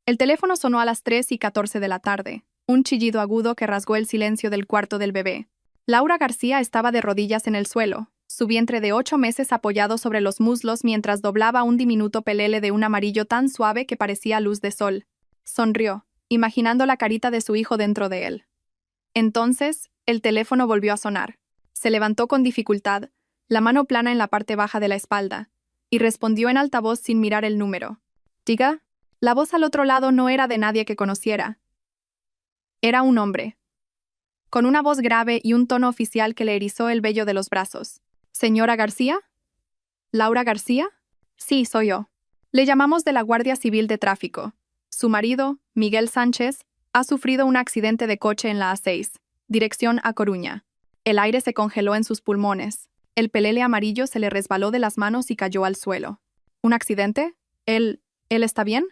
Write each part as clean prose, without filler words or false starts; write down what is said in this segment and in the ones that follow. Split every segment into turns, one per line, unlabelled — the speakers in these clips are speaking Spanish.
El teléfono sonó a las 3:14 de la tarde, un chillido agudo que rasgó el silencio del cuarto del bebé. Laura García estaba de rodillas en el suelo, su vientre de 8 meses apoyado sobre los muslos mientras doblaba un diminuto pelele de un amarillo tan suave que parecía luz de sol. Sonrió, imaginando la carita de su hijo dentro de él. Entonces, el teléfono volvió a sonar. Se levantó con dificultad, la mano plana en la parte baja de la espalda, y respondió en altavoz sin mirar el número. «Diga». La voz al otro lado no era de nadie que conociera. Era un hombre, con una voz grave y un tono oficial que le erizó el vello de los brazos. «¿Señora García? ¿Laura García?» «Sí, soy yo. Le llamamos de la Guardia Civil de Tráfico. Su marido, Miguel Sánchez, ha sufrido un accidente de coche en la A6, dirección a Coruña. El aire se congeló en sus pulmones. El pelele amarillo se le resbaló de las manos y cayó al suelo. ¿Un accidente? ¿Él está bien?»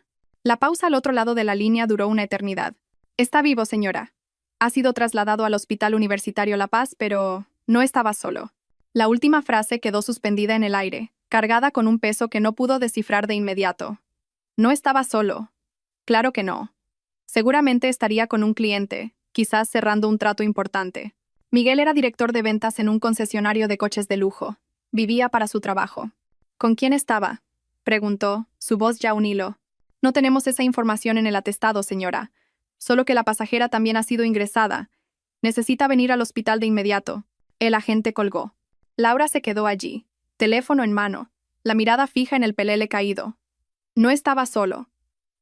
La pausa al otro lado de la línea duró una eternidad. «Está vivo, señora. Ha sido trasladado al Hospital Universitario La Paz, pero no estaba solo». La última frase quedó suspendida en el aire, cargada con un peso que no pudo descifrar de inmediato. No estaba solo. Claro que no. Seguramente estaría con un cliente, quizás cerrando un trato importante. Miguel era director de ventas en un concesionario de coches de lujo. Vivía para su trabajo. «¿Con quién estaba?», preguntó, su voz ya un hilo. «No tenemos esa información en el atestado, señora. Solo que la pasajera también ha sido ingresada. Necesita venir al hospital de inmediato». El agente colgó. Laura se quedó allí, teléfono en mano, la mirada fija en el pelele caído. No estaba solo.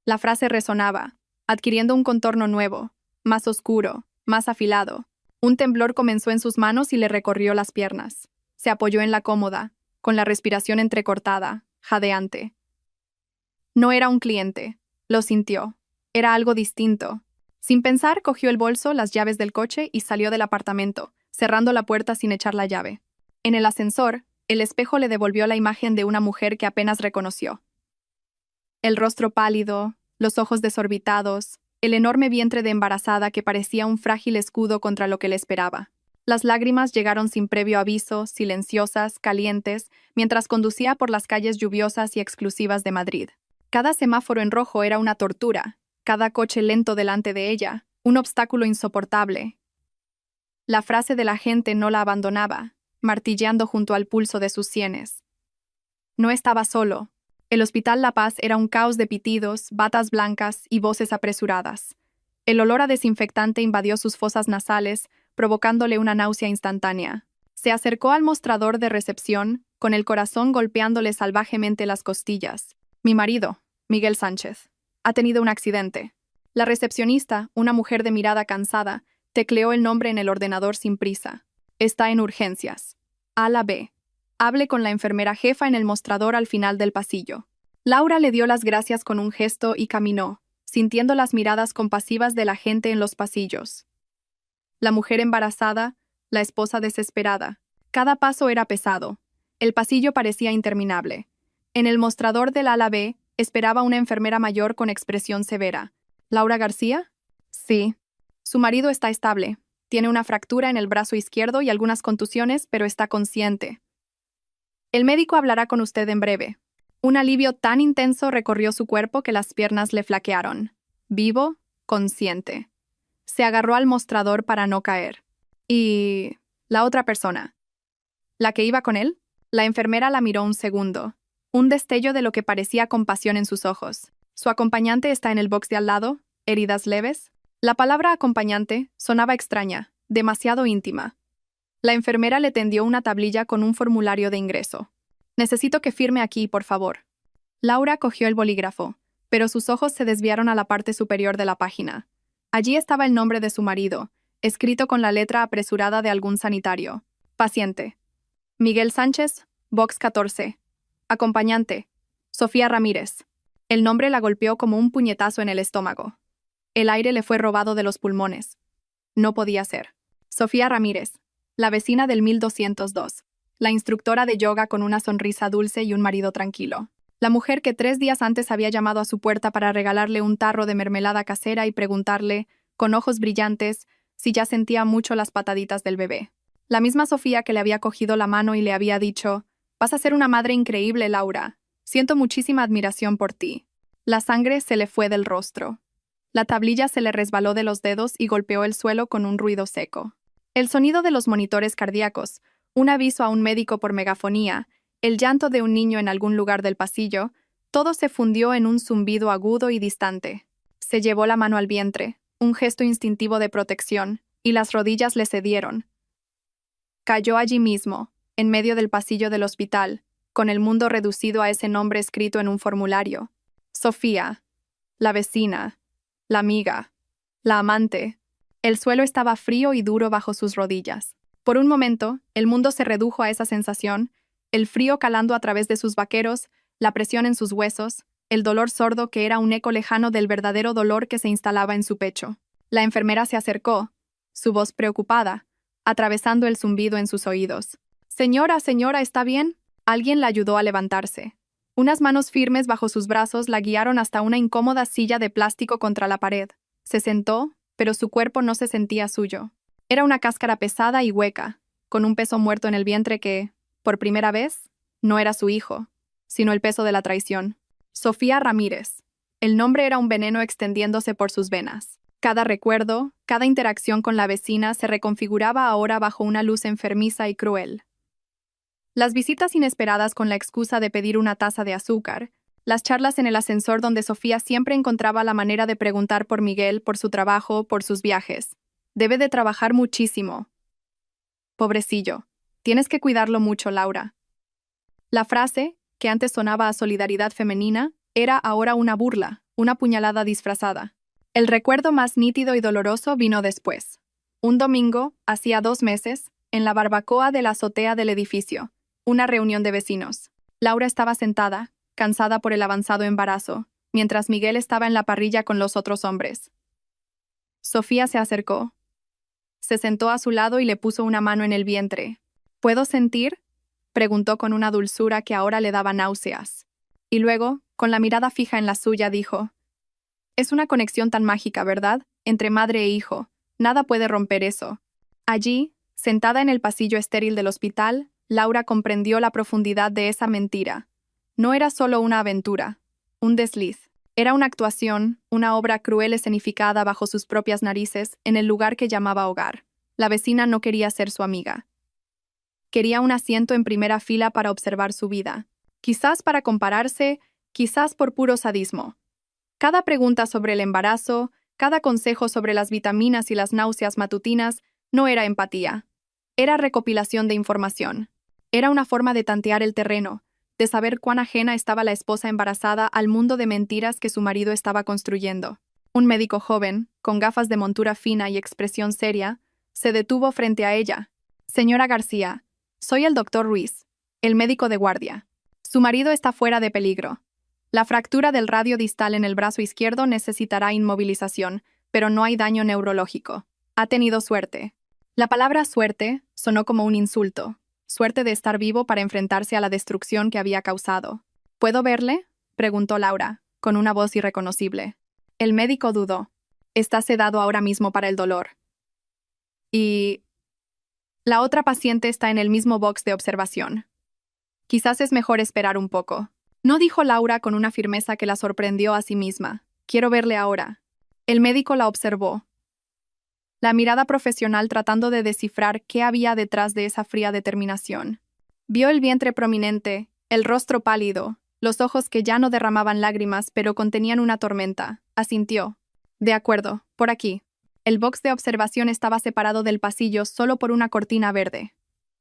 La frase resonaba, adquiriendo un contorno nuevo, más oscuro, más afilado. Un temblor comenzó en sus manos y le recorrió las piernas. Se apoyó en la cómoda, con la respiración entrecortada, jadeante. No era un cliente. Lo sintió. Era algo distinto. Sin pensar, cogió el bolso, las llaves del coche y salió del apartamento, cerrando la puerta sin echar la llave. En el ascensor, el espejo le devolvió la imagen de una mujer que apenas reconoció. El rostro pálido, los ojos desorbitados, el enorme vientre de embarazada que parecía un frágil escudo contra lo que le esperaba. Las lágrimas llegaron sin previo aviso, silenciosas, calientes, mientras conducía por las calles lluviosas y exclusivas de Madrid. Cada semáforo en rojo era una tortura, cada coche lento delante de ella, un obstáculo insoportable. La frase de la gente no la abandonaba, martilleando junto al pulso de sus sienes. No estaba solo. El Hospital La Paz era un caos de pitidos, batas blancas y voces apresuradas. El olor a desinfectante invadió sus fosas nasales, provocándole una náusea instantánea. Se acercó al mostrador de recepción, con el corazón golpeándole salvajemente las costillas. «Mi marido, Miguel Sánchez, ha tenido un accidente». La recepcionista, una mujer de mirada cansada, tecleó el nombre en el ordenador sin prisa. «Está en urgencias. Ala B. Hable con la enfermera jefa en el mostrador al final del pasillo». Laura le dio las gracias con un gesto y caminó, sintiendo las miradas compasivas de la gente en los pasillos. La mujer embarazada, la esposa desesperada. Cada paso era pesado. El pasillo parecía interminable. En el mostrador del ala B esperaba una enfermera mayor con expresión severa. «¿Laura García?» «Sí». «Su marido está estable. Tiene una fractura en el brazo izquierdo y algunas contusiones, pero está consciente. El médico hablará con usted en breve». Un alivio tan intenso recorrió su cuerpo que las piernas le flaquearon. Vivo, consciente. Se agarró al mostrador para no caer. ¿Y la otra persona? ¿La que iba con él? La enfermera la miró un segundo. Un destello de lo que parecía compasión en sus ojos. «¿Su acompañante está en el box de al lado? ¿Heridas leves?» La palabra acompañante sonaba extraña, demasiado íntima. La enfermera le tendió una tablilla con un formulario de ingreso. «Necesito que firme aquí, por favor». Laura cogió el bolígrafo, pero sus ojos se desviaron a la parte superior de la página. Allí estaba el nombre de su marido, escrito con la letra apresurada de algún sanitario. «Paciente. Miguel Sánchez, box 14. Acompañante. Sofía Ramírez». El nombre la golpeó como un puñetazo en el estómago. El aire le fue robado de los pulmones. No podía ser. Sofía Ramírez, la vecina del 1202. La instructora de yoga con una sonrisa dulce y un marido tranquilo. La mujer que 3 días antes había llamado a su puerta para regalarle un tarro de mermelada casera y preguntarle, con ojos brillantes, si ya sentía mucho las pataditas del bebé. La misma Sofía que le había cogido la mano y le había dicho: «Vas a ser una madre increíble, Laura. Siento muchísima admiración por ti». La sangre se le fue del rostro. La tablilla se le resbaló de los dedos y golpeó el suelo con un ruido seco. El sonido de los monitores cardíacos, un aviso a un médico por megafonía, el llanto de un niño en algún lugar del pasillo, todo se fundió en un zumbido agudo y distante. Se llevó la mano al vientre, un gesto instintivo de protección, y las rodillas le cedieron. Cayó allí mismo, en medio del pasillo del hospital, con el mundo reducido a ese nombre escrito en un formulario. Sofía, la vecina, la amiga, la amante. El suelo estaba frío y duro bajo sus rodillas. Por un momento, el mundo se redujo a esa sensación, el frío calando a través de sus vaqueros, la presión en sus huesos, el dolor sordo que era un eco lejano del verdadero dolor que se instalaba en su pecho. La enfermera se acercó, su voz preocupada, atravesando el zumbido en sus oídos. «Señora, señora, ¿está bien?» Alguien la ayudó a levantarse. Unas manos firmes bajo sus brazos la guiaron hasta una incómoda silla de plástico contra la pared. Se sentó, pero su cuerpo no se sentía suyo. Era una cáscara pesada y hueca, con un peso muerto en el vientre que, por primera vez, no era su hijo, sino el peso de la traición. Sofía Ramírez. El nombre era un veneno extendiéndose por sus venas. Cada recuerdo, cada interacción con la vecina se reconfiguraba ahora bajo una luz enfermiza y cruel. Las visitas inesperadas con la excusa de pedir una taza de azúcar, las charlas en el ascensor donde Sofía siempre encontraba la manera de preguntar por Miguel, por su trabajo, por sus viajes. Debe de trabajar muchísimo. Pobrecillo. Tienes que cuidarlo mucho, Laura. La frase, que antes sonaba a solidaridad femenina, era ahora una burla, una puñalada disfrazada. El recuerdo más nítido y doloroso vino después. Un domingo, hacía 2 meses, en la barbacoa de la azotea del edificio, una reunión de vecinos. Laura estaba sentada, cansada por el avanzado embarazo, mientras Miguel estaba en la parrilla con los otros hombres. Sofía se acercó. Se sentó a su lado y le puso una mano en el vientre. ¿Puedo sentir?, preguntó con una dulzura que ahora le daba náuseas. Y luego, con la mirada fija en la suya, dijo: «Es una conexión tan mágica, ¿verdad? Entre madre e hijo. Nada puede romper eso». Allí, sentada en el pasillo estéril del hospital, Laura comprendió la profundidad de esa mentira. No era solo una aventura, un desliz. Era una actuación, una obra cruel escenificada bajo sus propias narices en el lugar que llamaba hogar. La vecina no quería ser su amiga. Quería un asiento en primera fila para observar su vida. Quizás para compararse, quizás por puro sadismo. Cada pregunta sobre el embarazo, cada consejo sobre las vitaminas y las náuseas matutinas no era empatía. Era recopilación de información. Era una forma de tantear el terreno, de saber cuán ajena estaba la esposa embarazada al mundo de mentiras que su marido estaba construyendo. Un médico joven, con gafas de montura fina y expresión seria, se detuvo frente a ella. «Señora García, soy el doctor Ruiz, el médico de guardia. Su marido está fuera de peligro. La fractura del radio distal en el brazo izquierdo necesitará inmovilización, pero no hay daño neurológico. Ha tenido suerte». La palabra suerte sonó como un insulto. Suerte de estar vivo para enfrentarse a la destrucción que había causado. «¿Puedo verle?», preguntó Laura, con una voz irreconocible. El médico dudó. «Está sedado ahora mismo para el dolor». «Y la otra paciente está en el mismo box de observación. Quizás es mejor esperar un poco». No, dijo Laura con una firmeza que la sorprendió a sí misma. «Quiero verle ahora». El médico la observó, la mirada profesional tratando de descifrar qué había detrás de esa fría determinación. Vio el vientre prominente, el rostro pálido, los ojos que ya no derramaban lágrimas pero contenían una tormenta. Asintió. «De acuerdo, por aquí». El box de observación estaba separado del pasillo solo por una cortina verde.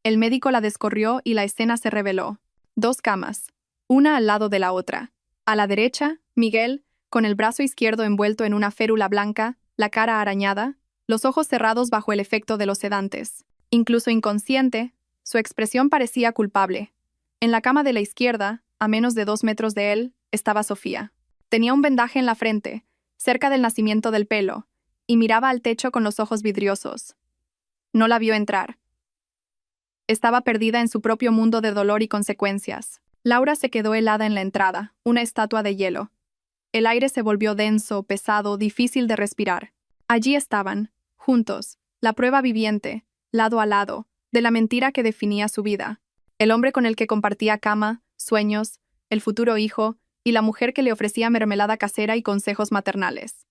El médico la descorrió y la escena se reveló. 2 camas, una al lado de la otra. A la derecha, Miguel, con el brazo izquierdo envuelto en una férula blanca, la cara arañada, los ojos cerrados bajo el efecto de los sedantes. Incluso inconsciente, su expresión parecía culpable. En la cama de la izquierda, a menos de 2 metros de él, estaba Sofía. Tenía un vendaje en la frente, cerca del nacimiento del pelo, y miraba al techo con los ojos vidriosos. No la vio entrar. Estaba perdida en su propio mundo de dolor y consecuencias. Laura se quedó helada en la entrada, una estatua de hielo. El aire se volvió denso, pesado, difícil de respirar. Allí estaban, juntos, la prueba viviente, lado a lado, de la mentira que definía su vida. El hombre con el que compartía cama, sueños, el futuro hijo, y la mujer que le ofrecía mermelada casera y consejos maternales.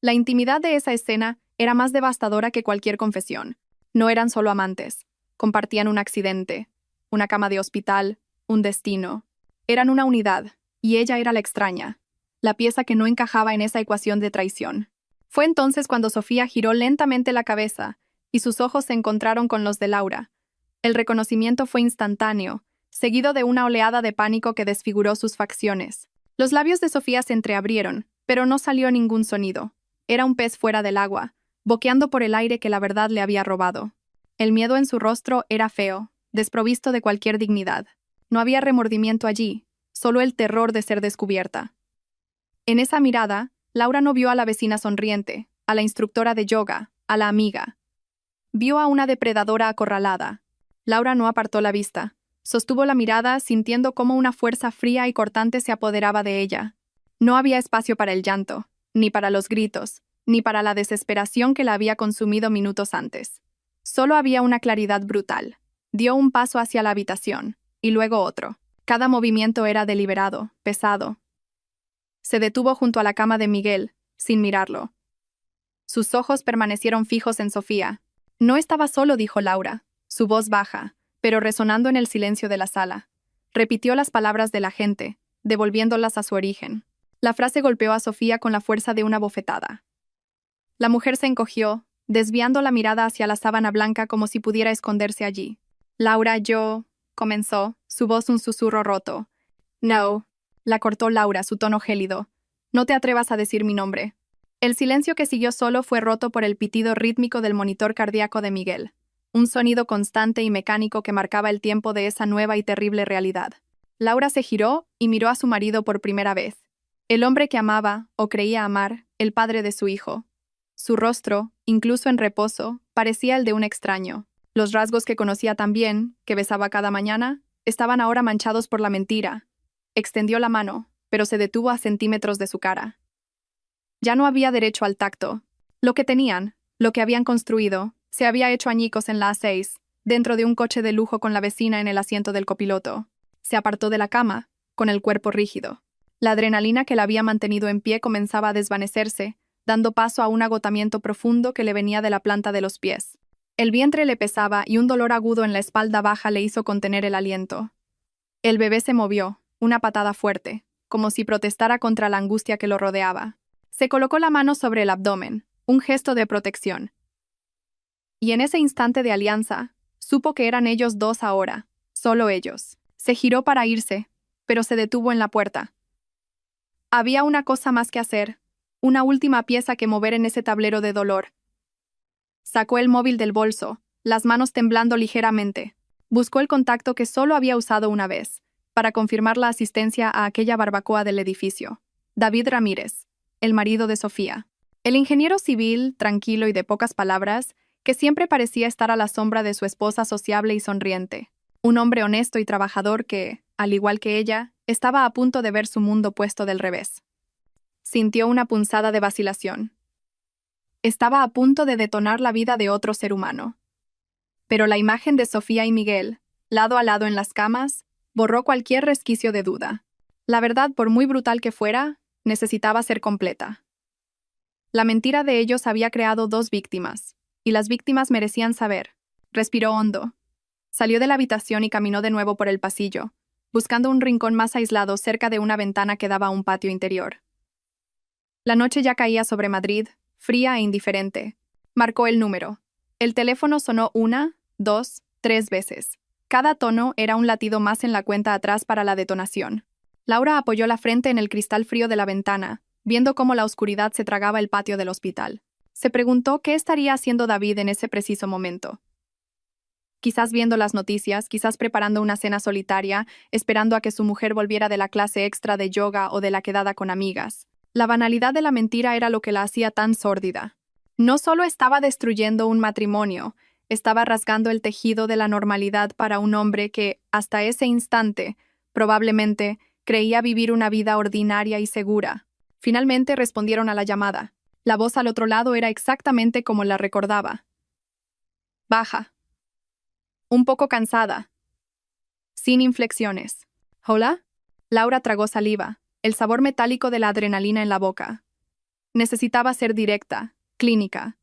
La intimidad de esa escena era más devastadora que cualquier confesión. No eran solo amantes, compartían un accidente, una cama de hospital, un destino. Eran una unidad, y ella era la extraña, la pieza que no encajaba en esa ecuación de traición. Fue entonces cuando Sofía giró lentamente la cabeza, y sus ojos se encontraron con los de Laura. El reconocimiento fue instantáneo, seguido de una oleada de pánico que desfiguró sus facciones. Los labios de Sofía se entreabrieron, pero no salió ningún sonido. Era un pez fuera del agua, boqueando por el aire que la verdad le había robado. El miedo en su rostro era feo, desprovisto de cualquier dignidad. No había remordimiento allí, solo el terror de ser descubierta. En esa mirada, Laura no vio a la vecina sonriente, a la instructora de yoga, a la amiga. Vio a una depredadora acorralada. Laura no apartó la vista. Sostuvo la mirada, sintiendo cómo una fuerza fría y cortante se apoderaba de ella. No había espacio para el llanto, ni para los gritos, ni para la desesperación que la había consumido minutos antes. Solo había una claridad brutal. Dio un paso hacia la habitación, y luego otro. Cada movimiento era deliberado, pesado. Se detuvo junto a la cama de Miguel, sin mirarlo. Sus ojos permanecieron fijos en Sofía. No estaba solo, dijo Laura, su voz baja, pero resonando en el silencio de la sala. Repitió las palabras de la gente, devolviéndolas a su origen. La frase golpeó a Sofía con la fuerza de una bofetada. La mujer se encogió, desviando la mirada hacia la sábana blanca como si pudiera esconderse allí. Laura, comenzó, su voz un susurro roto. No, la cortó Laura, su tono gélido. No te atrevas a decir mi nombre. El silencio que siguió solo fue roto por el pitido rítmico del monitor cardíaco de Miguel. Un sonido constante y mecánico que marcaba el tiempo de esa nueva y terrible realidad. Laura se giró y miró a su marido por primera vez. El hombre que amaba, o creía amar, el padre de su hijo. Su rostro, incluso en reposo, parecía el de un extraño. Los rasgos que conocía tan bien, que besaba cada mañana, estaban ahora manchados por la mentira. Extendió la mano, pero se detuvo a centímetros de su cara. Ya no había derecho al tacto. Lo que tenían, lo que habían construido, se había hecho añicos en la A6, dentro de un coche de lujo con la vecina en el asiento del copiloto. Se apartó de la cama, con el cuerpo rígido. La adrenalina que la había mantenido en pie comenzaba a desvanecerse, dando paso a un agotamiento profundo que le venía de la planta de los pies. El vientre le pesaba y un dolor agudo en la espalda baja le hizo contener el aliento. El bebé se movió, una patada fuerte, como si protestara contra la angustia que lo rodeaba. Se colocó la mano sobre el abdomen, un gesto de protección. Y en ese instante de alianza, supo que eran ellos dos ahora, solo ellos. Se giró para irse, pero se detuvo en la puerta. Había una cosa más que hacer, una última pieza que mover en ese tablero de dolor. Sacó el móvil del bolso, las manos temblando ligeramente. Buscó el contacto que solo había usado una vez, para confirmar la asistencia a aquella barbacoa del edificio. David Ramírez, el marido de Sofía. El ingeniero civil, tranquilo y de pocas palabras, que siempre parecía estar a la sombra de su esposa sociable y sonriente. Un hombre honesto y trabajador que, al igual que ella, estaba a punto de ver su mundo puesto del revés. Sintió una punzada de vacilación. Estaba a punto de detonar la vida de otro ser humano. Pero la imagen de Sofía y Miguel, lado a lado en las camas, borró cualquier resquicio de duda. La verdad, por muy brutal que fuera, necesitaba ser completa. La mentira de ellos había creado dos víctimas, y las víctimas merecían saber. Respiró hondo. Salió de la habitación y caminó de nuevo por el pasillo, buscando un rincón más aislado cerca de una ventana que daba a un patio interior. La noche ya caía sobre Madrid, fría e indiferente. Marcó el número. El teléfono sonó 1, 2, 3 veces. Cada tono era un latido más en la cuenta atrás para la detonación. Laura apoyó la frente en el cristal frío de la ventana, viendo cómo la oscuridad se tragaba el patio del hospital. Se preguntó qué estaría haciendo David en ese preciso momento. Quizás viendo las noticias, quizás preparando una cena solitaria, esperando a que su mujer volviera de la clase extra de yoga o de la quedada con amigas. La banalidad de la mentira era lo que la hacía tan sórdida. No solo estaba destruyendo un matrimonio, estaba rasgando el tejido de la normalidad para un hombre que, hasta ese instante, probablemente, creía vivir una vida ordinaria y segura. Finalmente respondieron a la llamada. La voz al otro lado era exactamente como la recordaba. Baja. Un poco cansada. Sin inflexiones. ¿Hola? Laura tragó saliva, el sabor metálico de la adrenalina en la boca. Necesitaba ser directa, clínica.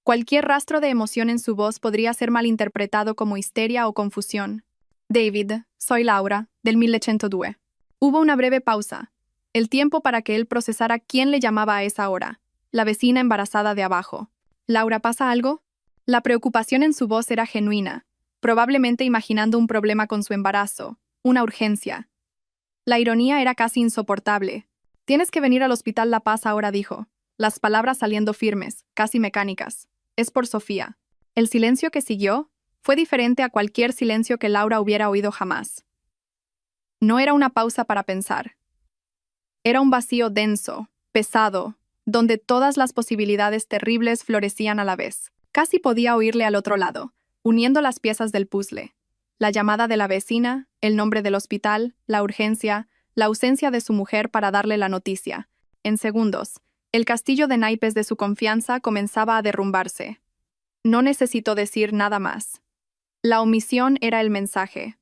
Cualquier rastro de emoción en su voz podría ser malinterpretado como histeria o confusión. David, soy Laura, del 1902. Hubo una breve pausa, el tiempo para que él procesara quién le llamaba a esa hora, la vecina embarazada de abajo. ¿Laura, pasa algo? La preocupación en su voz era genuina, probablemente imaginando un problema con su embarazo, una urgencia. La ironía era casi insoportable. Tienes que venir al Hospital La Paz ahora, dijo, las palabras saliendo firmes, casi mecánicas. Es por Sofía. El silencio que siguió fue diferente a cualquier silencio que Laura hubiera oído jamás. No era una pausa para pensar. Era un vacío denso, pesado, donde todas las posibilidades terribles florecían a la vez. Casi podía oírle al otro lado, uniendo las piezas del puzzle. La llamada de la vecina, el nombre del hospital, la urgencia, la ausencia de su mujer para darle la noticia. En segundos, el castillo de naipes de su confianza comenzaba a derrumbarse. No necesitó decir nada más. La omisión era el mensaje.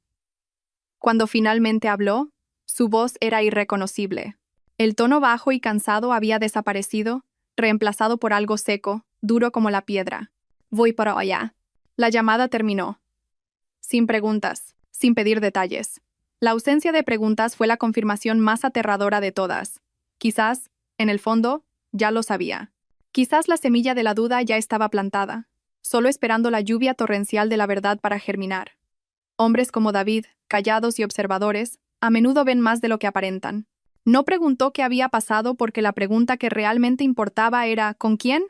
Cuando finalmente habló, su voz era irreconocible. El tono bajo y cansado había desaparecido, reemplazado por algo seco, duro como la piedra. Voy para allá. La llamada terminó. Sin preguntas, sin pedir detalles. La ausencia de preguntas fue la confirmación más aterradora de todas. Quizás, en el fondo, ya lo sabía. Quizás la semilla de la duda ya estaba plantada, solo esperando la lluvia torrencial de la verdad para germinar. Hombres como David, callados y observadores, a menudo ven más de lo que aparentan. No preguntó qué había pasado porque la pregunta que realmente importaba era ¿con quién?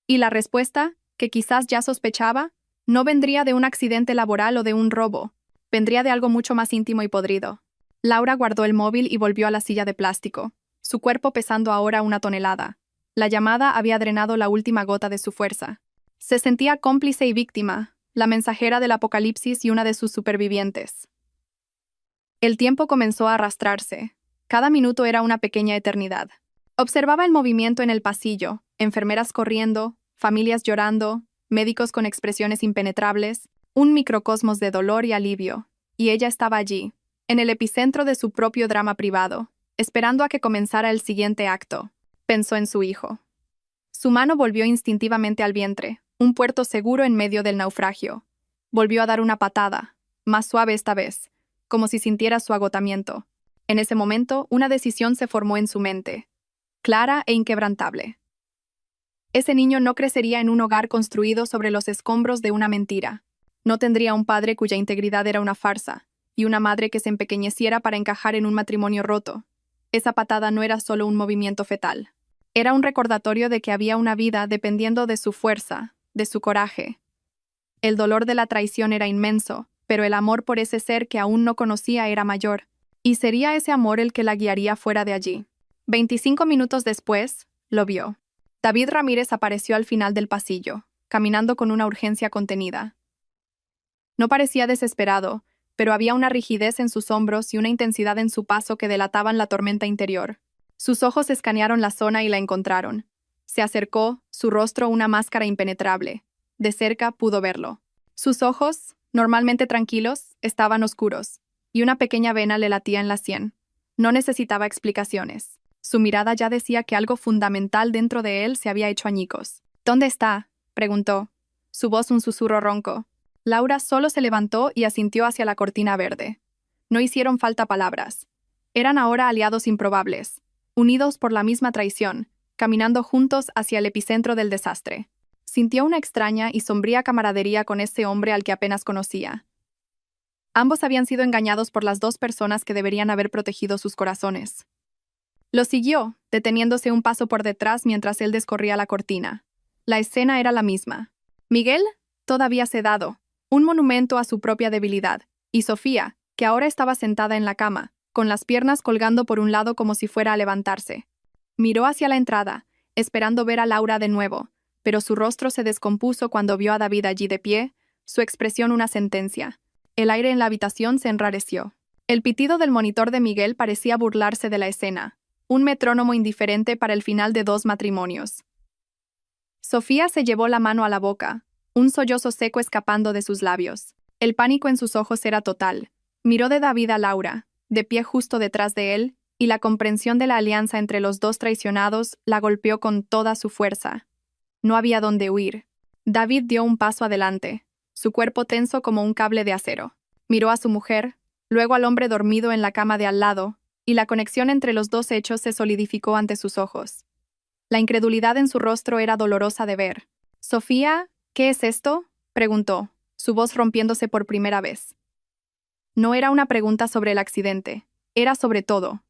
Y la respuesta, que quizás ya sospechaba, no vendría de un accidente laboral o de un robo, vendría de algo mucho más íntimo y podrido. Laura guardó el móvil y volvió a la silla de plástico, su cuerpo pesando ahora 1 tonelada. La llamada había drenado la última gota de su fuerza. Se sentía cómplice y víctima, la mensajera del apocalipsis y una de sus supervivientes. El tiempo comenzó a arrastrarse. Cada minuto era una pequeña eternidad. Observaba el movimiento en el pasillo, enfermeras corriendo, familias llorando, médicos con expresiones impenetrables, un microcosmos de dolor y alivio. Y ella estaba allí, en el epicentro de su propio drama privado, esperando a que comenzara el siguiente acto. Pensó en su hijo. Su mano volvió instintivamente al vientre, un puerto seguro en medio del naufragio. Volvió a dar una patada, más suave esta vez, como si sintiera su agotamiento. En ese momento, una decisión se formó en su mente, clara e inquebrantable. Ese niño no crecería en un hogar construido sobre los escombros de una mentira. No tendría un padre cuya integridad era una farsa, y una madre que se empequeñeciera para encajar en un matrimonio roto. Esa patada no era solo un movimiento fetal. Era un recordatorio de que había una vida dependiendo de su fuerza, de su coraje. El dolor de la traición era inmenso, pero el amor por ese ser que aún no conocía era mayor, y sería ese amor el que la guiaría fuera de allí. 25 minutos después, lo vio. David Ramírez apareció al final del pasillo, caminando con una urgencia contenida. No parecía desesperado, pero había una rigidez en sus hombros y una intensidad en su paso que delataban la tormenta interior. Sus ojos escanearon la zona y la encontraron. Se acercó, su rostro una máscara impenetrable. De cerca pudo verlo. Sus ojos, normalmente tranquilos, estaban oscuros, y una pequeña vena le latía en la sien. No necesitaba explicaciones. Su mirada ya decía que algo fundamental dentro de él se había hecho añicos. ¿Dónde está?, preguntó. Su voz un susurro ronco. Laura solo se levantó y asintió hacia la cortina verde. No hicieron falta palabras. Eran ahora aliados improbables, unidos por la misma traición, caminando juntos hacia el epicentro del desastre. Sintió una extraña y sombría camaradería con ese hombre al que apenas conocía. Ambos habían sido engañados por las dos personas que deberían haber protegido sus corazones. Lo siguió, deteniéndose un paso por detrás mientras él descorría la cortina. La escena era la misma. Miguel, todavía sedado, un monumento a su propia debilidad, y Sofía, que ahora estaba sentada en la cama, con las piernas colgando por un lado como si fuera a levantarse. Miró hacia la entrada, esperando ver a Laura de nuevo, pero su rostro se descompuso cuando vio a David allí de pie, su expresión una sentencia. El aire en la habitación se enrareció. El pitido del monitor de Miguel parecía burlarse de la escena, un metrónomo indiferente para el final de 2 matrimonios. Sofía se llevó la mano a la boca, un sollozo seco escapando de sus labios. El pánico en sus ojos era total. Miró de David a Laura, de pie justo detrás de él, y la comprensión de la alianza entre los dos traicionados la golpeó con toda su fuerza. No había dónde huir. David dio un paso adelante, su cuerpo tenso como un cable de acero. Miró a su mujer, luego al hombre dormido en la cama de al lado, y la conexión entre los dos hechos se solidificó ante sus ojos. La incredulidad en su rostro era dolorosa de ver. «Sofía, ¿qué es esto?», preguntó, su voz rompiéndose por primera vez. No era una pregunta sobre el accidente, era sobre todo.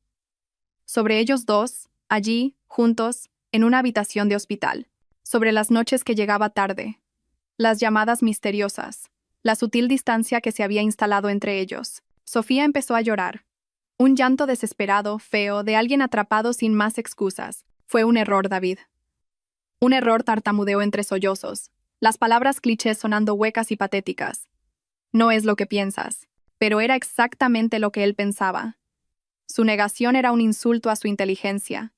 Sobre ellos dos, allí, juntos, en una habitación de hospital. Sobre las noches que llegaba tarde. Las llamadas misteriosas. La sutil distancia que se había instalado entre ellos. Sofía empezó a llorar. Un llanto desesperado, feo, de alguien atrapado sin más excusas. Fue un error, David. Un error, tartamudeó entre sollozos. Las palabras clichés sonando huecas y patéticas. No es lo que piensas. Pero era exactamente lo que él pensaba. Su negación era un insulto a su inteligencia.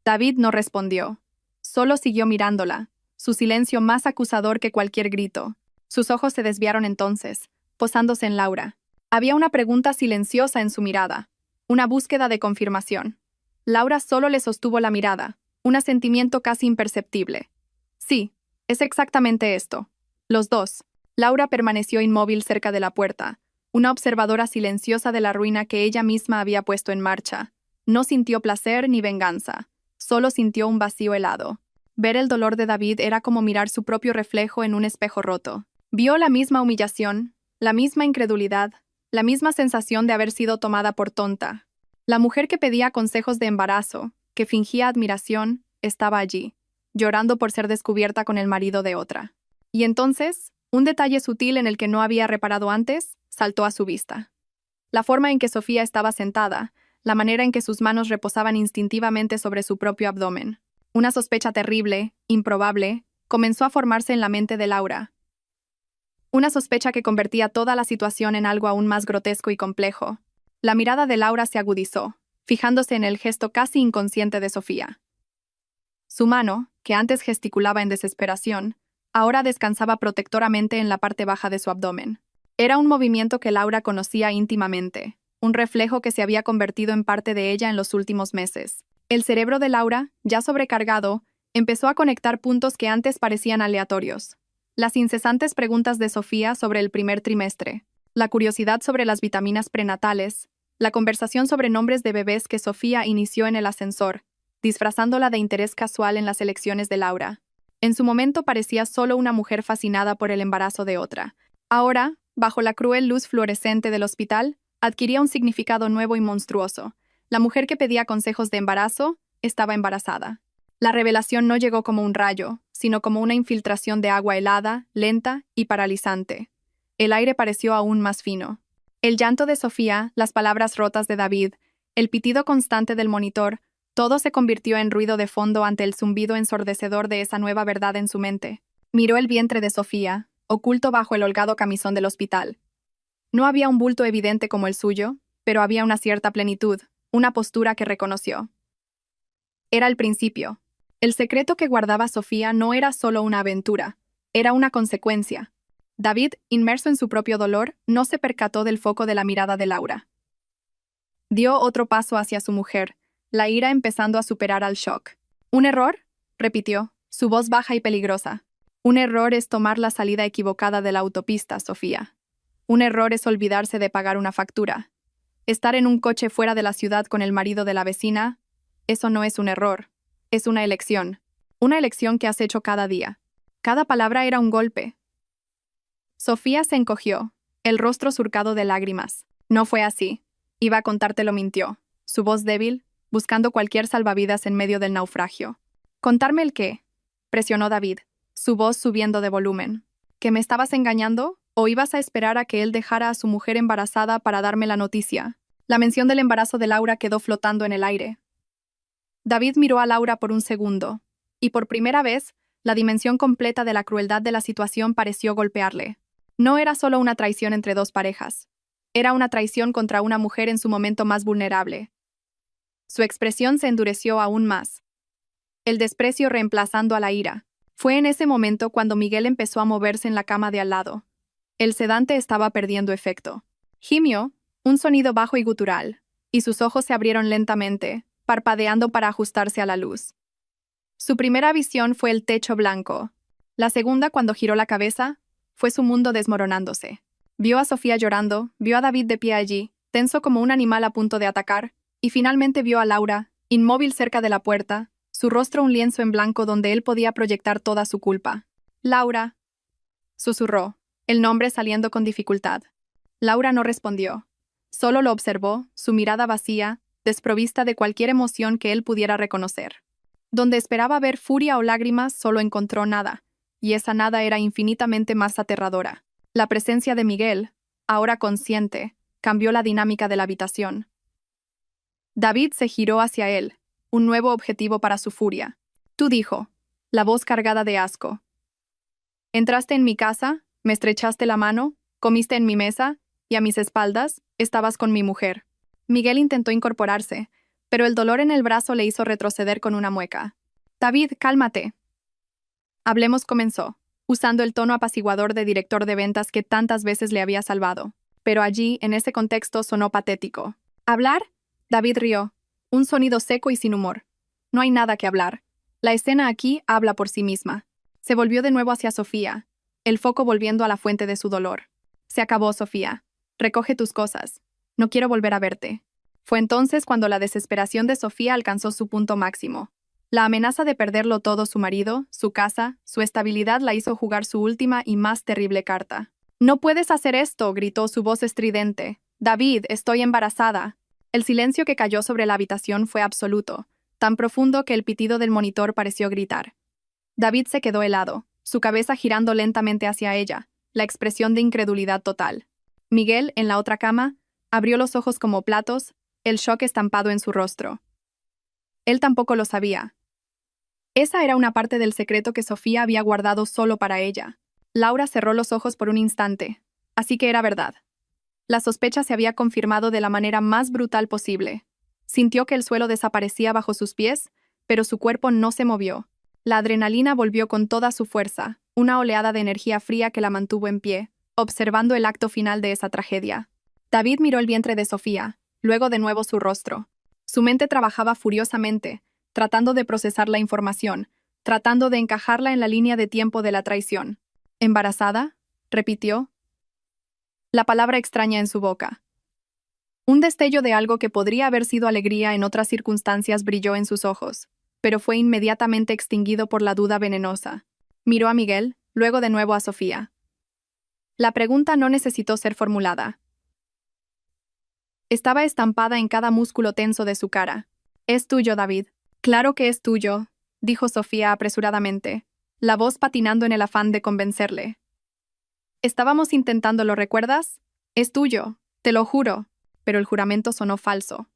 David no respondió. Solo siguió mirándola, su silencio más acusador que cualquier grito. Sus ojos se desviaron entonces, posándose en Laura. Había una pregunta silenciosa en su mirada, una búsqueda de confirmación. Laura solo le sostuvo la mirada, un asentimiento casi imperceptible. Sí, es exactamente esto. Los dos. Laura permaneció inmóvil cerca de la puerta, una observadora silenciosa de la ruina que ella misma había puesto en marcha. No sintió placer ni venganza, solo sintió un vacío helado. Ver el dolor de David era como mirar su propio reflejo en un espejo roto. Vio la misma humillación, la misma incredulidad, la misma sensación de haber sido tomada por tonta. La mujer que pedía consejos de embarazo, que fingía admiración, estaba allí, llorando por ser descubierta con el marido de otra. Y entonces, un detalle sutil en el que no había reparado antes, saltó a su vista. La forma en que Sofía estaba sentada, la manera en que sus manos reposaban instintivamente sobre su propio abdomen. Una sospecha terrible, improbable, comenzó a formarse en la mente de Laura. Una sospecha que convertía toda la situación en algo aún más grotesco y complejo. La mirada de Laura se agudizó, fijándose en el gesto casi inconsciente de Sofía. Su mano, que antes gesticulaba en desesperación, ahora descansaba protectoramente en la parte baja de su abdomen. Era un movimiento que Laura conocía íntimamente, un reflejo que se había convertido en parte de ella en los últimos meses. El cerebro de Laura, ya sobrecargado, empezó a conectar puntos que antes parecían aleatorios. Las incesantes preguntas de Sofía sobre el primer trimestre, la curiosidad sobre las vitaminas prenatales, la conversación sobre nombres de bebés que Sofía inició en el ascensor, disfrazándola de interés casual en las elecciones de Laura. En su momento parecía solo una mujer fascinada por el embarazo de otra. Ahora, bajo la cruel luz fluorescente del hospital, adquiría un significado nuevo y monstruoso. La mujer que pedía consejos de embarazo estaba embarazada. La revelación no llegó como un rayo, sino como una infiltración de agua helada, lenta y paralizante. El aire pareció aún más fino. El llanto de Sofía, las palabras rotas de David, el pitido constante del monitor, todo se convirtió en ruido de fondo ante el zumbido ensordecedor de esa nueva verdad en su mente. Miró el vientre de Sofía, oculto bajo el holgado camisón del hospital. No había un bulto evidente como el suyo, pero había una cierta plenitud, una postura que reconoció. Era el principio. El secreto que guardaba Sofía no era solo una aventura, era una consecuencia. David, inmerso en su propio dolor, no se percató del foco de la mirada de Laura. Dio otro paso hacia su mujer, la ira empezando a superar al shock. ¿Un error?, repitió, su voz baja y peligrosa. Un error es tomar la salida equivocada de la autopista, Sofía. Un error es olvidarse de pagar una factura. Estar en un coche fuera de la ciudad con el marido de la vecina, eso no es un error, es una elección. Una elección que has hecho cada día. Cada palabra era un golpe. Sofía se encogió, el rostro surcado de lágrimas. No fue así. Iba a contártelo, mintió. Su voz débil, buscando cualquier salvavidas en medio del naufragio. ¿Contarme el qué?, presionó David, su voz subiendo de volumen. ¿Que me estabas engañando? ¿O ibas a esperar a que él dejara a su mujer embarazada para darme la noticia? La mención del embarazo de Laura quedó flotando en el aire. David miró a Laura por un segundo, y por primera vez, la dimensión completa de la crueldad de la situación pareció golpearle. No era solo una traición entre dos parejas. Era una traición contra una mujer en su momento más vulnerable. Su expresión se endureció aún más. El desprecio reemplazando a la ira. Fue en ese momento cuando Miguel empezó a moverse en la cama de al lado. El sedante estaba perdiendo efecto. Gimió, Un sonido bajo y gutural, y sus ojos se abrieron lentamente, parpadeando para ajustarse a la luz. Su primera visión fue el techo blanco. La segunda, cuando giró la cabeza, fue su mundo desmoronándose. Vio a Sofía llorando, vio a David de pie allí, tenso como un animal a punto de atacar, y finalmente vio a Laura, inmóvil cerca de la puerta, su rostro un lienzo en blanco donde él podía proyectar toda su culpa. «Laura», susurró, el nombre saliendo con dificultad. Laura no respondió. Solo lo observó, su mirada vacía, desprovista de cualquier emoción que él pudiera reconocer. Donde esperaba ver furia o lágrimas, solo encontró nada, y esa nada era infinitamente más aterradora. La presencia de Miguel, ahora consciente, cambió la dinámica de la habitación. David se giró hacia él, un nuevo objetivo para su furia. «Tú», dijo, la voz cargada de asco. «Entraste en mi casa, me estrechaste la mano, comiste en mi mesa, y a mis espaldas estabas con mi mujer». Miguel intentó incorporarse, pero el dolor en el brazo le hizo retroceder con una mueca. «David, cálmate». «Hablemos», comenzó, usando el tono apaciguador de director de ventas que tantas veces le había salvado. Pero allí, en ese contexto, sonó patético. «¿Hablar?». David rió, un sonido seco y sin humor. «No hay nada que hablar. La escena aquí habla por sí misma». Se volvió de nuevo hacia Sofía, el foco volviendo a la fuente de su dolor. «Se acabó, Sofía. Recoge tus cosas. No quiero volver a verte». Fue entonces cuando la desesperación de Sofía alcanzó su punto máximo. La amenaza de perderlo todo, su marido, su casa, su estabilidad, la hizo jugar su última y más terrible carta. «No puedes hacer esto», gritó su voz estridente. «David, estoy embarazada». El silencio que cayó sobre la habitación fue absoluto, tan profundo que el pitido del monitor pareció gritar. David se quedó helado, su cabeza girando lentamente hacia ella, la expresión de incredulidad total. Miguel, en la otra cama, abrió los ojos como platos, el shock estampado en su rostro. Él tampoco lo sabía. Esa era una parte del secreto que Sofía había guardado solo para ella. Laura cerró los ojos por un instante. Así que era verdad. La sospecha se había confirmado de la manera más brutal posible. Sintió que el suelo desaparecía bajo sus pies, pero su cuerpo no se movió. La adrenalina volvió con toda su fuerza, una oleada de energía fría que la mantuvo en pie, observando el acto final de esa tragedia. David miró el vientre de Sofía, luego de nuevo su rostro. Su mente trabajaba furiosamente, tratando de procesar la información, tratando de encajarla en la línea de tiempo de la traición. «¿Embarazada?», repitió. La palabra extraña en su boca. Un destello de algo que podría haber sido alegría en otras circunstancias brilló en sus ojos, pero fue inmediatamente extinguido por la duda venenosa. Miró a Miguel, luego de nuevo a Sofía. La pregunta no necesitó ser formulada. Estaba estampada en cada músculo tenso de su cara. «Es tuyo, David». «Claro que es tuyo», dijo Sofía apresuradamente, la voz patinando en el afán de convencerle. «Estábamos intentándolo, ¿recuerdas? Es tuyo, te lo juro». Pero el juramento sonó falso.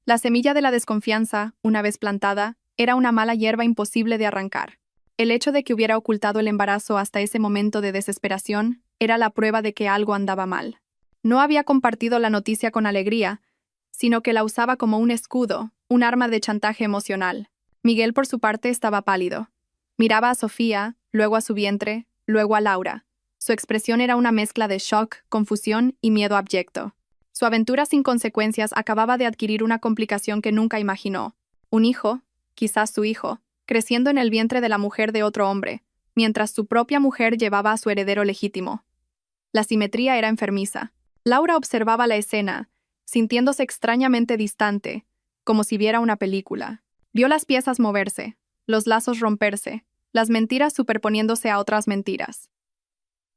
La semilla de la desconfianza, una vez plantada, era una mala hierba imposible de arrancar. El hecho de que hubiera ocultado el embarazo hasta ese momento de desesperación era la prueba de que algo andaba mal. No había compartido la noticia con alegría, sino que la usaba como un escudo, un arma de chantaje emocional. Miguel, por su parte, estaba pálido. Miraba a Sofía, luego a su vientre, luego a Laura. Su expresión era una mezcla de shock, confusión y miedo abyecto. Su aventura sin consecuencias acababa de adquirir una complicación que nunca imaginó. Un hijo, quizás su hijo, creciendo en el vientre de la mujer de otro hombre, mientras su propia mujer llevaba a su heredero legítimo. La simetría era enfermiza. Laura observaba la escena, sintiéndose extrañamente distante, como si viera una película. Vio las piezas moverse, los lazos romperse, las mentiras superponiéndose a otras mentiras.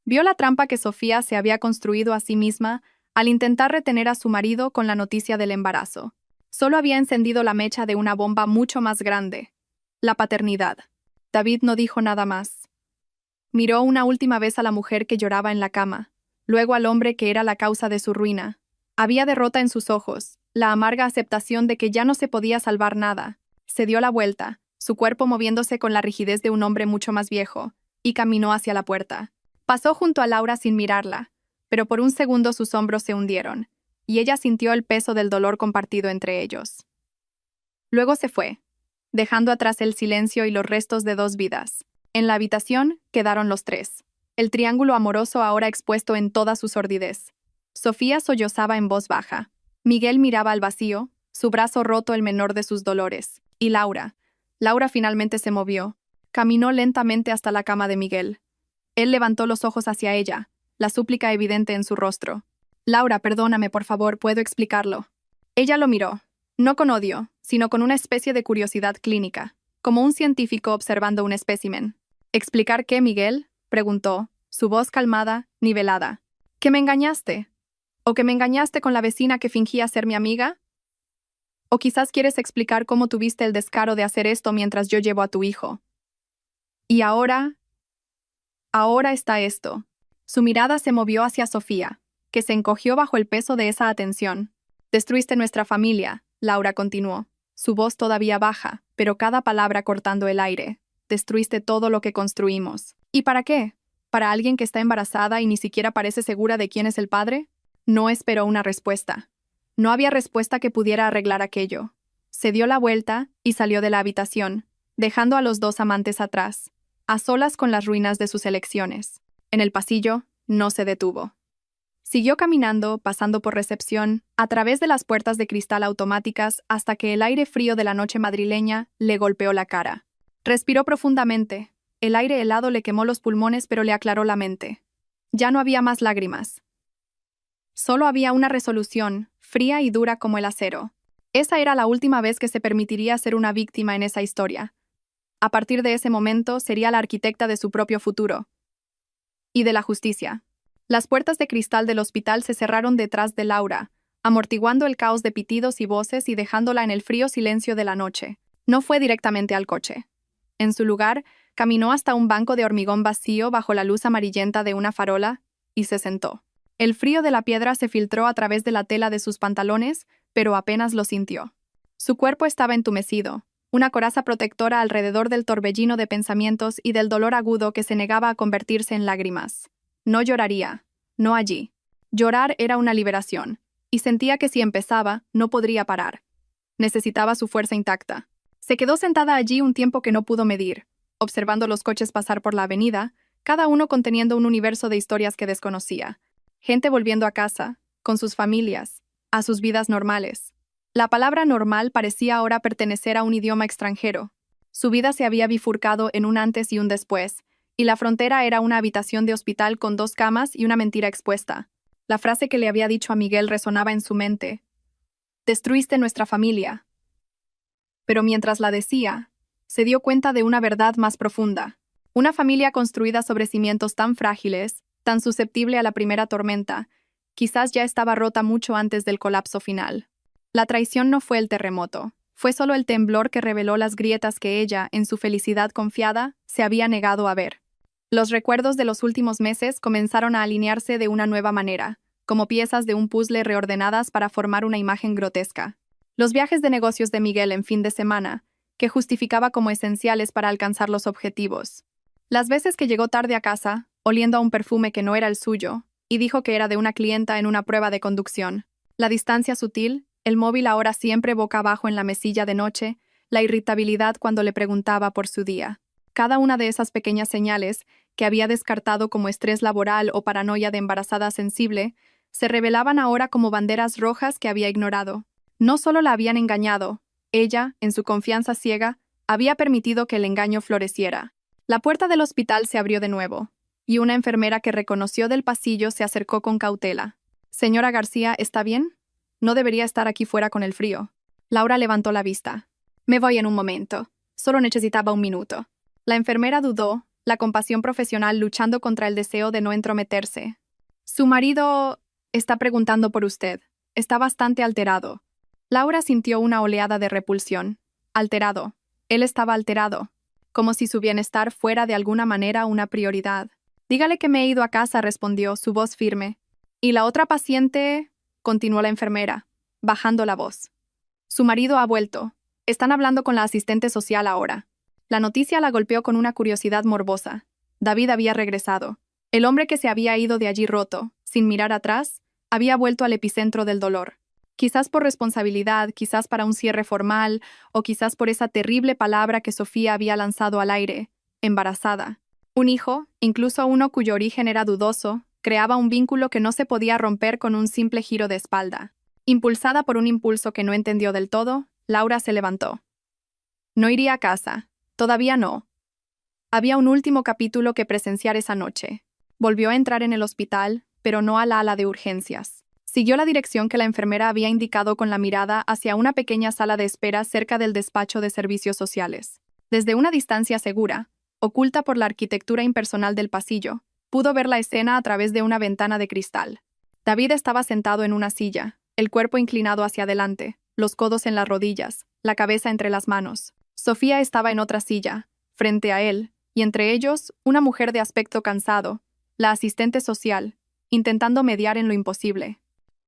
Vio la trampa que Sofía se había construido a sí misma al intentar retener a su marido con la noticia del embarazo. Solo había encendido la mecha de una bomba mucho más grande: la paternidad. David no dijo nada más. Miró una última vez a la mujer que lloraba en la cama, luego al hombre que era la causa de su ruina. Había derrota en sus ojos, la amarga aceptación de que ya no se podía salvar nada. Se dio la vuelta, su cuerpo moviéndose con la rigidez de un hombre mucho más viejo, y caminó hacia la puerta. Pasó junto a Laura sin mirarla, pero por un segundo sus hombros se hundieron, y ella sintió el peso del dolor compartido entre ellos. Luego se fue, dejando atrás el silencio y los restos de dos vidas. En la habitación quedaron los tres, el triángulo amoroso ahora expuesto en toda su sordidez. Sofía sollozaba en voz baja. Miguel miraba al vacío, su brazo roto el menor de sus dolores. Y Laura. Laura finalmente se movió. Caminó lentamente hasta la cama de Miguel. Él levantó los ojos hacia ella, la súplica evidente en su rostro. Laura, perdóname, por favor, puedo explicarlo. Ella lo miró, no con odio, sino con una especie de curiosidad clínica, como un científico observando un espécimen. ¿Explicar qué, Miguel?, preguntó, su voz calmada, nivelada. ¿Que me engañaste? ¿O que me engañaste con la vecina que fingía ser mi amiga? ¿O quizás quieres explicar cómo tuviste el descaro de hacer esto mientras yo llevo a tu hijo? Y ahora está esto. Su mirada se movió hacia Sofía, que se encogió bajo el peso de esa atención. Destruiste nuestra familia, Laura continuó, su voz todavía baja, pero cada palabra cortando el aire. Destruiste todo lo que construimos. ¿Y para qué? ¿Para alguien que está embarazada y ni siquiera parece segura de quién es el padre? No esperó una respuesta. No había respuesta que pudiera arreglar aquello. Se dio la vuelta y salió de la habitación, dejando a los dos amantes atrás, a solas con las ruinas de sus elecciones. En el pasillo, no se detuvo. Siguió caminando, pasando por recepción, a través de las puertas de cristal automáticas hasta que el aire frío de la noche madrileña le golpeó la cara. Respiró profundamente. El aire helado le quemó los pulmones pero le aclaró la mente. Ya no había más lágrimas. Solo había una resolución, fría y dura como el acero. Esa era la última vez que se permitiría ser una víctima en esa historia. A partir de ese momento sería la arquitecta de su propio futuro. Y de la justicia. Las puertas de cristal del hospital se cerraron detrás de Laura, amortiguando el caos de pitidos y voces y dejándola en el frío silencio de la noche. No fue directamente al coche. En su lugar, caminó hasta un banco de hormigón vacío bajo la luz amarillenta de una farola y se sentó. El frío de la piedra se filtró a través de la tela de sus pantalones, pero apenas lo sintió. Su cuerpo estaba entumecido, una coraza protectora alrededor del torbellino de pensamientos y del dolor agudo que se negaba a convertirse en lágrimas. No lloraría, no allí. Llorar era una liberación, y sentía que si empezaba, no podría parar. Necesitaba su fuerza intacta. Se quedó sentada allí un tiempo que no pudo medir, observando los coches pasar por la avenida, cada uno conteniendo un universo de historias que desconocía. Gente volviendo a casa, con sus familias, a sus vidas normales. La palabra normal parecía ahora pertenecer a un idioma extranjero. Su vida se había bifurcado en un antes y un después, y la frontera era una habitación de hospital con 2 camas y una mentira expuesta. La frase que le había dicho a Miguel resonaba en su mente. «Destruiste nuestra familia». Pero mientras la decía, se dio cuenta de una verdad más profunda. Una familia construida sobre cimientos tan frágiles, tan susceptible a la primera tormenta, quizás ya estaba rota mucho antes del colapso final. La traición no fue el terremoto, fue solo el temblor que reveló las grietas que ella, en su felicidad confiada, se había negado a ver. Los recuerdos de los últimos meses comenzaron a alinearse de una nueva manera, como piezas de un puzzle reordenadas para formar una imagen grotesca. Los viajes de negocios de Miguel en fin de semana, que justificaba como esenciales para alcanzar los objetivos. Las veces que llegó tarde a casa, oliendo a un perfume que no era el suyo, y dijo que era de una clienta en una prueba de conducción. La distancia sutil, el móvil ahora siempre boca abajo en la mesilla de noche, la irritabilidad cuando le preguntaba por su día. Cada una de esas pequeñas señales, que había descartado como estrés laboral o paranoia de embarazada sensible, se revelaban ahora como banderas rojas que había ignorado. No solo la habían engañado, ella, en su confianza ciega, había permitido que el engaño floreciera. La puerta del hospital se abrió de nuevo, y una enfermera que reconoció del pasillo se acercó con cautela. «Señora García, ¿está bien? No debería estar aquí fuera con el frío». Laura levantó la vista. «Me voy en un momento. Solo necesitaba un minuto». La enfermera dudó, la compasión profesional luchando contra el deseo de no entrometerse. «Su marido está preguntando por usted. Está bastante alterado». Laura sintió una oleada de repulsión. Alterado. Él estaba alterado. Como si su bienestar fuera de alguna manera una prioridad. «Dígale que me he ido a casa», respondió, su voz firme. «Y la otra paciente», continuó la enfermera, bajando la voz. «Su marido ha vuelto. Están hablando con la asistente social ahora». La noticia la golpeó con una curiosidad morbosa. David había regresado. El hombre que se había ido de allí roto, sin mirar atrás, había vuelto al epicentro del dolor. Quizás por responsabilidad, quizás para un cierre formal, o quizás por esa terrible palabra que Sofía había lanzado al aire, embarazada. Un hijo, incluso uno cuyo origen era dudoso, Creaba un vínculo que no se podía romper con un simple giro de espalda. Impulsada por un impulso que no entendió del todo, Laura se levantó. No iría a casa. Todavía no. Había un último capítulo que presenciar esa noche. Volvió a entrar en el hospital, pero no a la ala de urgencias. Siguió la dirección que la enfermera había indicado con la mirada hacia una pequeña sala de espera cerca del despacho de servicios sociales. Desde una distancia segura, oculta por la arquitectura impersonal del pasillo, pudo ver la escena a través de una ventana de cristal. David estaba sentado en una silla, el cuerpo inclinado hacia adelante, los codos en las rodillas, la cabeza entre las manos. Sofía estaba en otra silla, frente a él, y entre ellos, una mujer de aspecto cansado, la asistente social, intentando mediar en lo imposible.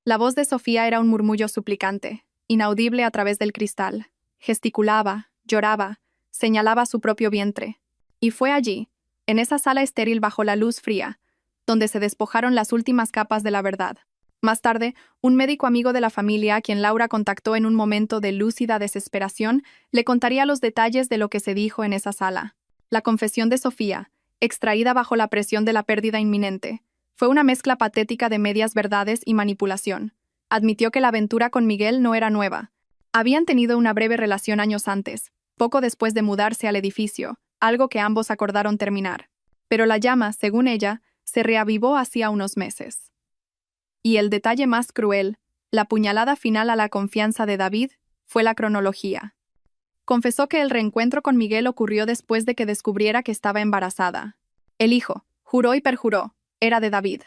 La voz de Sofía era un murmullo suplicante, inaudible a través del cristal. Gesticulaba, lloraba, señalaba su propio vientre. Y fue allí, en esa sala estéril bajo la luz fría, donde se despojaron las últimas capas de la verdad. Más tarde, un médico amigo de la familia, a quien Laura contactó en un momento de lúcida desesperación, le contaría los detalles de lo que se dijo en esa sala. La confesión de Sofía, extraída bajo la presión de la pérdida inminente, fue una mezcla patética de medias verdades y manipulación. Admitió que la aventura con Miguel no era nueva. Habían tenido una breve relación años antes, poco después de mudarse al edificio, algo que ambos acordaron terminar. Pero la llama, según ella, se reavivó hacía unos meses. Y el detalle más cruel, la puñalada final a la confianza de David, fue la cronología. Confesó que el reencuentro con Miguel ocurrió después de que descubriera que estaba embarazada. El hijo, juró y perjuró, era de David.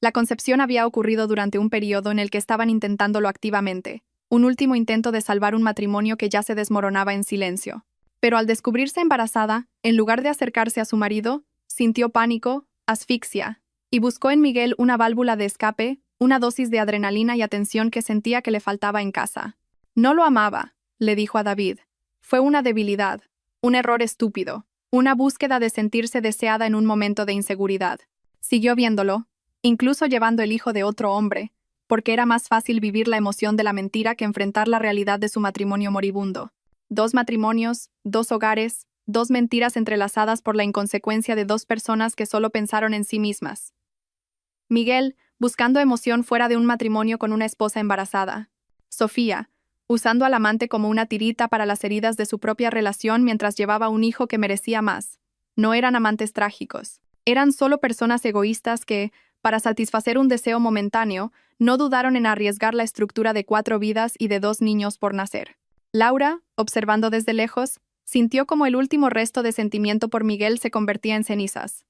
La concepción había ocurrido durante un periodo en el que estaban intentándolo activamente, un último intento de salvar un matrimonio que ya se desmoronaba en silencio. Pero al descubrirse embarazada, en lugar de acercarse a su marido, sintió pánico, asfixia, y buscó en Miguel una válvula de escape, una dosis de adrenalina y atención que sentía que le faltaba en casa. No lo amaba, le dijo a David. Fue una debilidad, un error estúpido, una búsqueda de sentirse deseada en un momento de inseguridad. Siguió viéndolo, incluso llevando el hijo de otro hombre, porque era más fácil vivir la emoción de la mentira que enfrentar la realidad de su matrimonio moribundo. 2 matrimonios, 2 hogares, 2 mentiras entrelazadas por la inconsecuencia de 2 personas que solo pensaron en sí mismas. Miguel, buscando emoción fuera de un matrimonio con una esposa embarazada. Sofía, usando al amante como una tirita para las heridas de su propia relación mientras llevaba un hijo que merecía más. No eran amantes trágicos. Eran solo personas egoístas que, para satisfacer un deseo momentáneo, no dudaron en arriesgar la estructura de 4 vidas y de 2 niños por nacer. Laura, observando desde lejos, sintió como el último resto de sentimiento por Miguel se convertía en cenizas.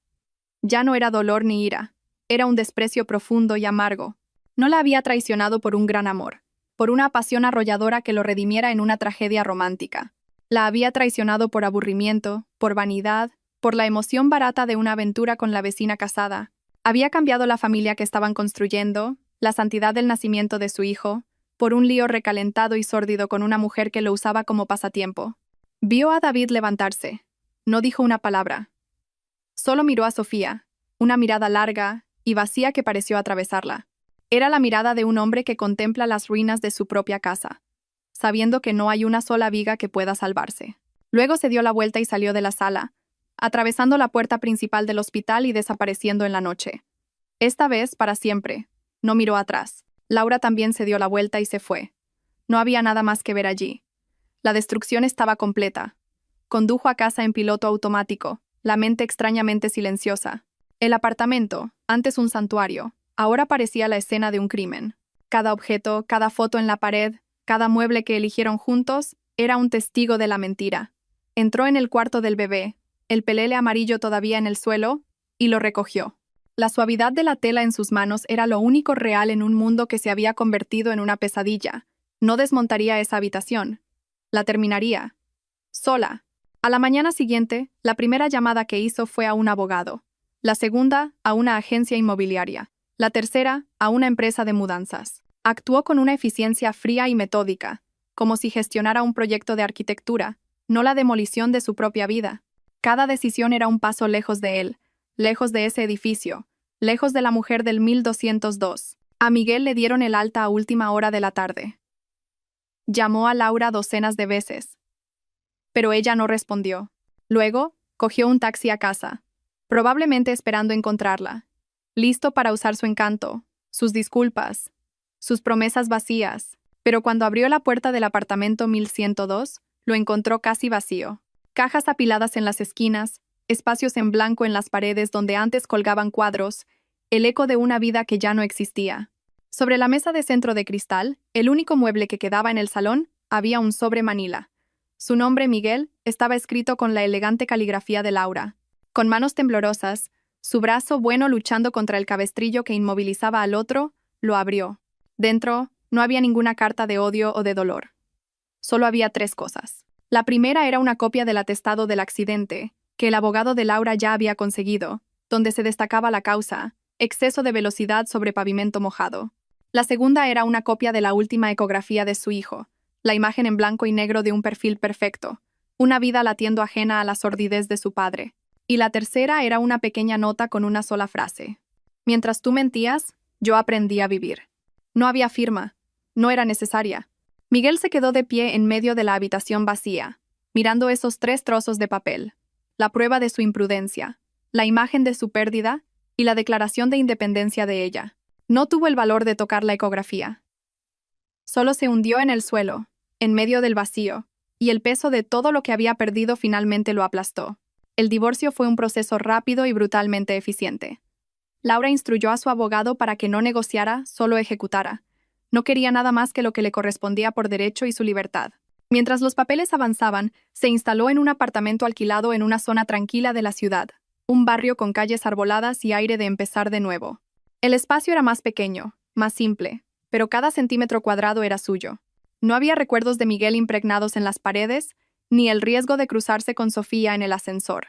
Ya no era dolor ni ira. Era un desprecio profundo y amargo. No la había traicionado por un gran amor, por una pasión arrolladora que lo redimiera en una tragedia romántica. La había traicionado por aburrimiento, por vanidad, por la emoción barata de una aventura con la vecina casada. Había cambiado la familia que estaban construyendo, la santidad del nacimiento de su hijo, por un lío recalentado y sórdido con una mujer que lo usaba como pasatiempo. Vio a David levantarse. No dijo una palabra. Solo miró a Sofía, una mirada larga y vacía que pareció atravesarla. Era la mirada de un hombre que contempla las ruinas de su propia casa, sabiendo que no hay una sola viga que pueda salvarse. Luego se dio la vuelta y salió de la sala, atravesando la puerta principal del hospital y desapareciendo en la noche. Esta vez, para siempre, no miró atrás. Laura también se dio la vuelta y se fue. No había nada más que ver allí. La destrucción estaba completa. Condujo a casa en piloto automático, la mente extrañamente silenciosa. El apartamento, antes un santuario, ahora parecía la escena de un crimen. Cada objeto, cada foto en la pared, cada mueble que eligieron juntos, era un testigo de la mentira. Entró en el cuarto del bebé, el pelele amarillo todavía en el suelo, y lo recogió. La suavidad de la tela en sus manos era lo único real en un mundo que se había convertido en una pesadilla. No desmontaría esa habitación. La terminaría. Sola. A la mañana siguiente, la primera llamada que hizo fue a un abogado. La segunda, a una agencia inmobiliaria. La tercera, a una empresa de mudanzas. Actuó con una eficiencia fría y metódica, como si gestionara un proyecto de arquitectura, no la demolición de su propia vida. Cada decisión era un paso lejos de él, lejos de ese edificio, lejos de la mujer del 1202. A Miguel le dieron el alta a última hora de la tarde. Llamó a Laura docenas de veces, pero ella no respondió. Luego, cogió un taxi a casa, probablemente esperando encontrarla. listo para usar su encanto, sus disculpas, sus promesas vacías. Pero cuando abrió la puerta del apartamento 1102, lo encontró casi vacío. Cajas apiladas en las esquinas, espacios en blanco en las paredes donde antes colgaban cuadros, el eco de una vida que ya no existía. Sobre la mesa de centro de cristal, el único mueble que quedaba en el salón, había un sobre manila. Su nombre, Miguel, estaba escrito con la elegante caligrafía de Laura. Con manos temblorosas, su brazo bueno luchando contra el cabestrillo que inmovilizaba al otro, lo abrió. Dentro, no había ninguna carta de odio o de dolor. Solo había 3 cosas. La primera era una copia del atestado del accidente, que el abogado de Laura ya había conseguido, donde se destacaba la causa, exceso de velocidad sobre pavimento mojado. La segunda era una copia de la última ecografía de su hijo, la imagen en blanco y negro de un perfil perfecto, una vida latiendo ajena a la sordidez de su padre. Y la tercera era una pequeña nota con una sola frase. Mientras tú mentías, yo aprendí a vivir. No había firma. No era necesaria. Miguel se quedó de pie en medio de la habitación vacía, mirando esos 3 trozos de papel, la prueba de su imprudencia, la imagen de su pérdida y la declaración de independencia de ella. No tuvo el valor de tocar la ecografía. Solo se hundió en el suelo, en medio del vacío, y el peso de todo lo que había perdido finalmente lo aplastó. El divorcio fue un proceso rápido y brutalmente eficiente. Laura instruyó a su abogado para que no negociara, solo ejecutara. No quería nada más que lo que le correspondía por derecho y su libertad. Mientras los papeles avanzaban, se instaló en un apartamento alquilado en una zona tranquila de la ciudad, un barrio con calles arboladas y aire de empezar de nuevo. El espacio era más pequeño, más simple, pero cada centímetro cuadrado era suyo. No había recuerdos de Miguel impregnados en las paredes, ni el riesgo de cruzarse con Sofía en el ascensor.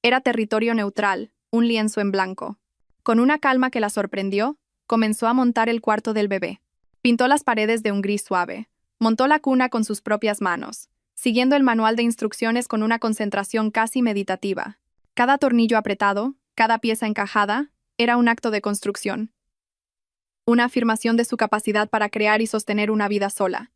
Era territorio neutral, un lienzo en blanco. Con una calma que la sorprendió, comenzó a montar el cuarto del bebé. Pintó las paredes de un gris suave. Montó la cuna con sus propias manos, siguiendo el manual de instrucciones con una concentración casi meditativa. Cada tornillo apretado, cada pieza encajada, era un acto de construcción. Una afirmación de su capacidad para crear y sostener una vida sola.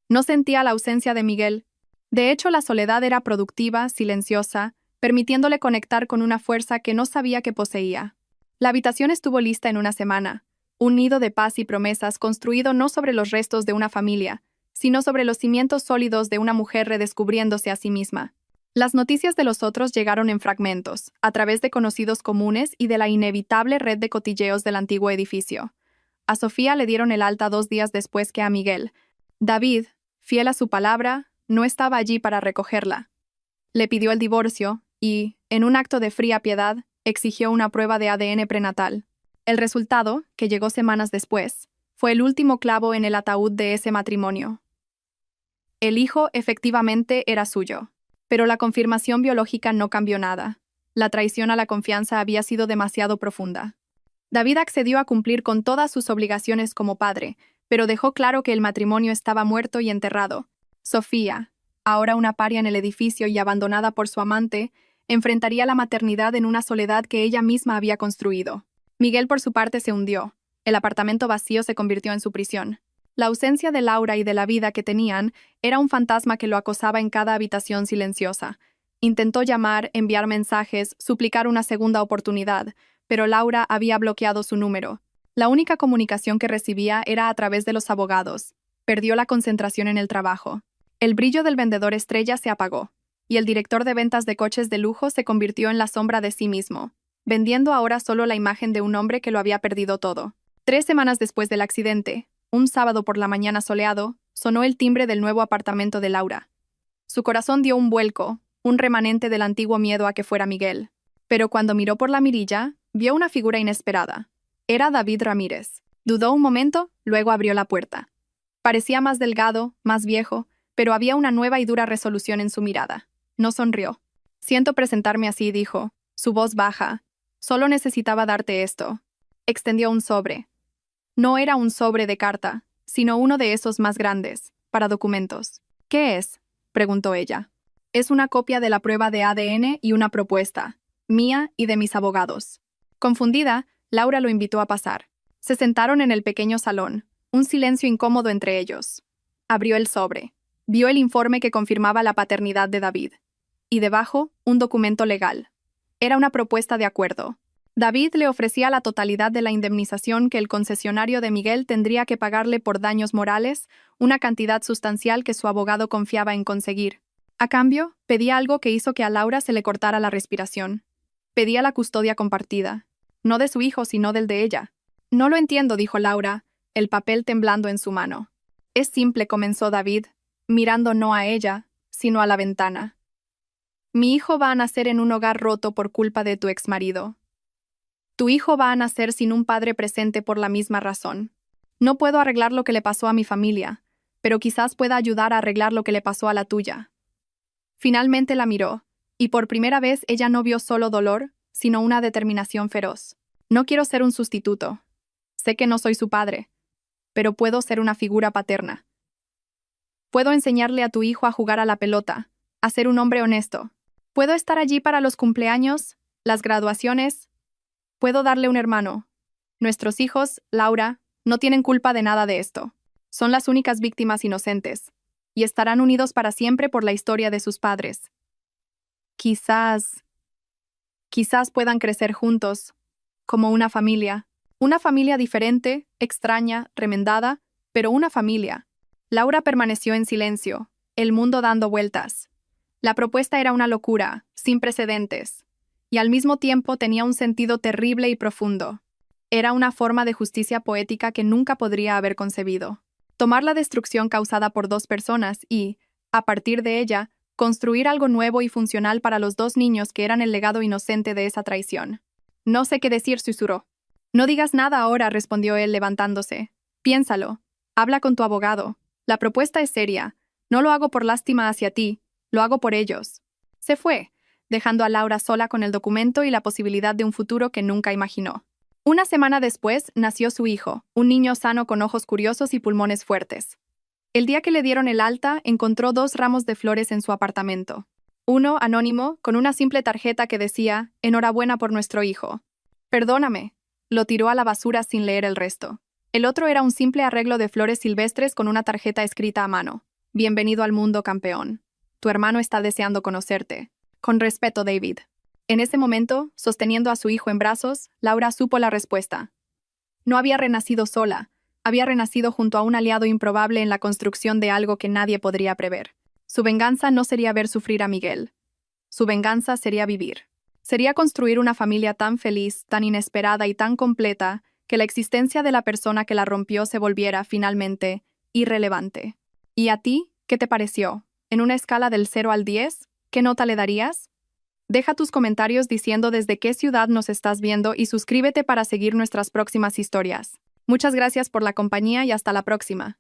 No sentía la ausencia de Miguel. De hecho, la soledad era productiva, silenciosa, permitiéndole conectar con una fuerza que no sabía que poseía. La habitación estuvo lista en una semana. Un nido de paz y promesas construido no sobre los restos de una familia, sino sobre los cimientos sólidos de una mujer redescubriéndose a sí misma. Las noticias de los otros llegaron en fragmentos, a través de conocidos comunes y de la inevitable red de cotilleos del antiguo edificio. A Sofía le dieron el alta 2 días después que a Miguel. David, fiel a su palabra, no estaba allí para recogerla. Le pidió el divorcio y, en un acto de fría piedad, exigió una prueba de ADN prenatal. El resultado, que llegó semanas después, fue el último clavo en el ataúd de ese matrimonio. El hijo efectivamente era suyo, pero la confirmación biológica no cambió nada. La traición a la confianza había sido demasiado profunda. David accedió a cumplir con todas sus obligaciones como padre, pero dejó claro que el matrimonio estaba muerto y enterrado. Sofía, ahora una paria en el edificio y abandonada por su amante, enfrentaría la maternidad en una soledad que ella misma había construido. Miguel, por su parte, se hundió. El apartamento vacío se convirtió en su prisión. La ausencia de Laura y de la vida que tenían era un fantasma que lo acosaba en cada habitación silenciosa. Intentó llamar, enviar mensajes, suplicar una segunda oportunidad, pero Laura había bloqueado su número. La única comunicación que recibía era a través de los abogados. Perdió la concentración en el trabajo. El brillo del vendedor estrella se apagó, y el director de ventas de coches de lujo se convirtió en la sombra de sí mismo, vendiendo ahora solo la imagen de un hombre que lo había perdido todo. 3 semanas después del accidente, un sábado por la mañana soleado, sonó el timbre del nuevo apartamento de Laura. Su corazón dio un vuelco, un remanente del antiguo miedo a que fuera Miguel. Pero cuando miró por la mirilla, vio una figura inesperada. Era David Ramírez. Dudó un momento, luego abrió la puerta. Parecía más delgado, más viejo, pero había una nueva y dura resolución en su mirada. No sonrió. «Siento presentarme así», dijo, su voz baja. «Solo necesitaba darte esto». Extendió un sobre. No era un sobre de carta, sino uno de esos más grandes, para documentos. «¿Qué es?», preguntó ella. «Es una copia de la prueba de ADN y una propuesta, mía y de mis abogados». Confundida, Laura lo invitó a pasar. Se sentaron en el pequeño salón, un silencio incómodo entre ellos. Abrió el sobre. Vio el informe que confirmaba la paternidad de David. Y debajo, un documento legal. Era una propuesta de acuerdo. David le ofrecía la totalidad de la indemnización que el concesionario de Miguel tendría que pagarle por daños morales, una cantidad sustancial que su abogado confiaba en conseguir. A cambio, pedía algo que hizo que a Laura se le cortara la respiración. Pedía la custodia compartida. No de su hijo, sino del de ella. No lo entiendo, dijo Laura, el papel temblando en su mano. Es simple, comenzó David, mirando no a ella, sino a la ventana. Mi hijo va a nacer en un hogar roto por culpa de tu exmarido. Tu hijo va a nacer sin un padre presente por la misma razón. No puedo arreglar lo que le pasó a mi familia, pero quizás pueda ayudar a arreglar lo que le pasó a la tuya. Finalmente la miró, y por primera vez ella no vio solo dolor, sino una determinación feroz. No quiero ser un sustituto. Sé que no soy su padre, pero puedo ser una figura paterna. Puedo enseñarle a tu hijo a jugar a la pelota, a ser un hombre honesto. Puedo estar allí para los cumpleaños, las graduaciones. Puedo darle un hermano. Nuestros hijos, Laura, no tienen culpa de nada de esto. Son las únicas víctimas inocentes, y estarán unidos para siempre por la historia de sus padres. Quizás puedan crecer juntos, como una familia diferente, extraña, remendada, pero una familia. Laura permaneció en silencio, el mundo dando vueltas. La propuesta era una locura, sin precedentes, y al mismo tiempo tenía un sentido terrible y profundo. Era una forma de justicia poética que nunca podría haber concebido. Tomar la destrucción causada por dos personas y, a partir de ella, construir algo nuevo y funcional para los dos niños que eran el legado inocente de esa traición. No sé qué decir, susurró. No digas nada ahora, respondió él levantándose. Piénsalo. Habla con tu abogado. La propuesta es seria. No lo hago por lástima hacia ti, lo hago por ellos. Se fue, dejando a Laura sola con el documento y la posibilidad de un futuro que nunca imaginó. Una semana después nació su hijo, un niño sano con ojos curiosos y pulmones fuertes. El día que le dieron el alta, encontró 2 ramos de flores en su apartamento. Uno, anónimo, con una simple tarjeta que decía, «Enhorabuena por nuestro hijo». «Perdóname». Lo tiró a la basura sin leer el resto. El otro era un simple arreglo de flores silvestres con una tarjeta escrita a mano. «Bienvenido al mundo, campeón. Tu hermano está deseando conocerte. Con respeto, David». En ese momento, sosteniendo a su hijo en brazos, Laura supo la respuesta. No había renacido sola. Había renacido junto a un aliado improbable en la construcción de algo que nadie podría prever. Su venganza no sería ver sufrir a Miguel. Su venganza sería vivir. Sería construir una familia tan feliz, tan inesperada y tan completa, que la existencia de la persona que la rompió se volviera, finalmente, irrelevante. ¿Y a ti? ¿Qué te pareció? En una escala del 0 al 10, ¿qué nota le darías? Deja tus comentarios diciendo desde qué ciudad nos estás viendo y suscríbete para seguir nuestras próximas historias. Muchas gracias por la compañía y hasta la próxima.